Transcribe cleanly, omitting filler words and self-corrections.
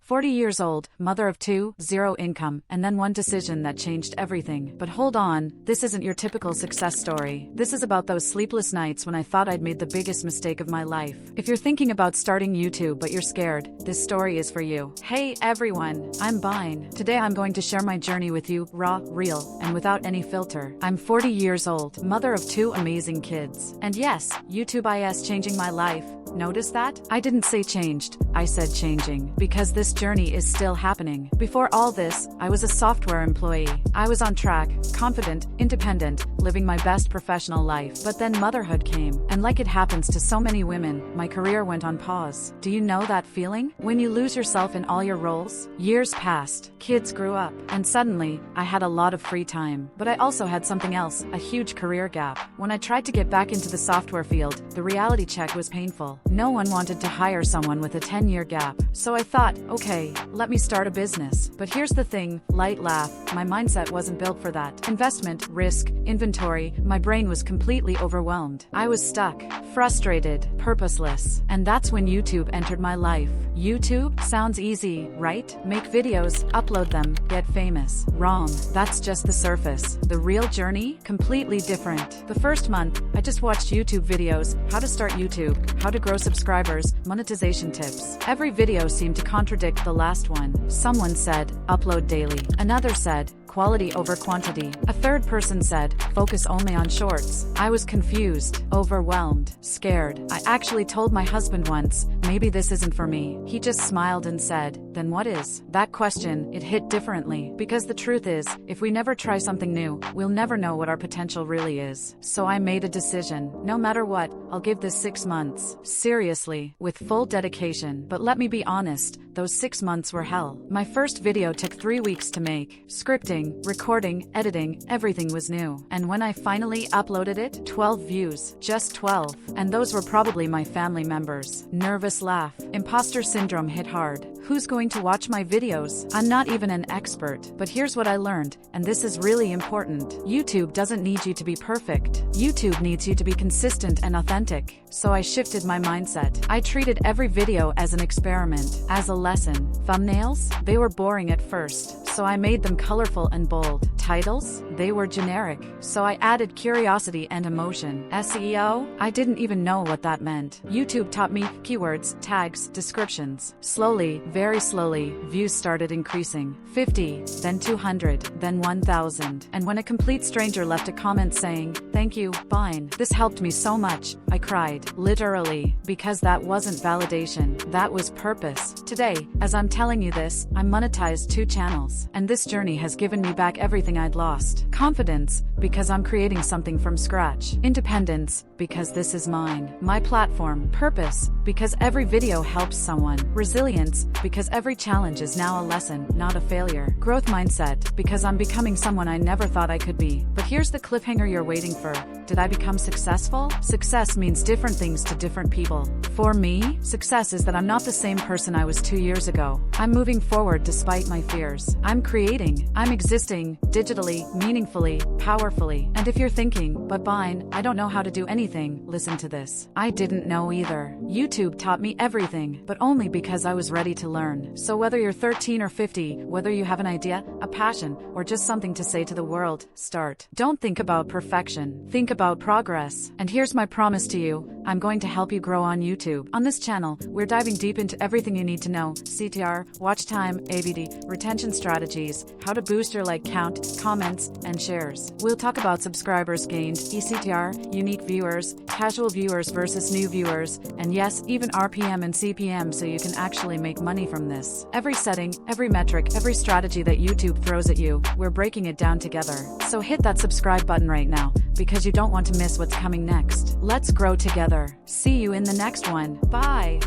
40 years old, mother of two, zero income, and then one decision that changed everything. But hold on, this isn't your typical success story. This is about those sleepless nights when I thought I'd made the biggest mistake of my life. If you're thinking about starting YouTube but you're scared, this story is for you. Hey everyone, I'm Bine. Today I'm going to share my journey with you, raw, real, and without any filter. I'm 40 years old, mother of two amazing kids. And yes, YouTube is changing my life. Notice that? I didn't say changed, I said changing, because this journey is still happening. Before all this, I was a software employee. I was on track, confident, independent, living my best professional life. But then motherhood came, and like it happens to so many women, my career went on pause. Do you know that feeling? When you lose yourself in all your roles? Years passed, kids grew up, and suddenly, I had a lot of free time. But I also had something else, a huge career gap. When I tried to get back into the software field, the reality check was painful. No one wanted to hire someone with a 10-year gap. So I thought, okay, let me start a business. But here's the thing, light laugh, my mindset wasn't built for that. Investment, risk, inventory, my brain was completely overwhelmed. I was stuck, frustrated, purposeless. And that's when YouTube entered my life. YouTube? Sounds easy, right? Make videos, upload them, get famous. Wrong. That's just the surface. The real journey? Completely different. The first month, I just watched YouTube videos, how to start YouTube, how to grow subscribers, monetization tips. Every video seemed to contradict the last one. Someone said, upload daily. Another said, quality over quantity. A third person said, focus only on shorts. I was confused, overwhelmed, scared. I actually told my husband once, maybe this isn't for me. He just smiled and said, then what is? That question, it hit differently. Because the truth is, if we never try something new, we'll never know what our potential really is. So I made a decision. No matter what, I'll give this 6 months. Seriously, with full dedication. But let me be honest, those 6 months were hell. My first video took 3 weeks to make. Scripting, recording, editing, everything was new. And when I finally uploaded it, 12 views. Just 12. And those were probably my family members. Nervous laugh. Imposter syndrome hit hard. Who's going to watch my videos? I'm not even an expert. But here's what I learned, and this is really important. YouTube doesn't need you to be perfect. YouTube needs you to be consistent and authentic. So I shifted my mindset. I treated every video as an experiment, as a lesson. Thumbnails? They were boring at first, so I made them colorful and bold. Titles? They were generic, so I added curiosity and emotion. SEO? I didn't even know what that meant. YouTube taught me keywords, tags, descriptions. Slowly, very slowly, views started increasing. 50, then 200, then 1,000. And when a complete stranger left a comment saying, thank you, Bine, this helped me so much, I cried. Literally. Because that wasn't validation. That was purpose. Today, as I'm telling you this, I'm monetized 2 channels. And this journey has given me back everything I'd lost. Confidence, because I'm creating something from scratch. Independence, because this is mine. My platform. Purpose, because every video helps someone. Resilience, because every challenge is now a lesson, not a failure. Growth mindset, because I'm becoming someone I never thought I could be. But here's the cliffhanger you're waiting for. Did I become successful? Success means different things to different people. For me, success is that I'm not the same person I was 2 years ago. I'm moving forward despite my fears. I'm creating. I'm existing, digitally, meaningfully, powerfully. And if you're thinking, but Bine, I don't know how to do anything, listen to this. I didn't know either. YouTube taught me everything, but only because I was ready to learn. So whether you're 13 or 50, whether you have an idea, a passion, or just something to say to the world, start. Don't think about perfection. Think about progress. And here's my promise to you. I'm going to help you grow on YouTube. On this channel, we're diving deep into everything you need to know. CTR, watch time, ABD, retention strategies, how to boost your like count, comments, and shares. We'll talk about subscribers gained, eCTR, unique viewers, casual viewers versus new viewers, and yes, even RPM and CPM so you can actually make money from this. Every setting, every metric, every strategy that YouTube throws at you, we're breaking it down together. So hit that subscribe button right now, because you don't want to miss what's coming next. Let's grow together. See you in the next one. Bye.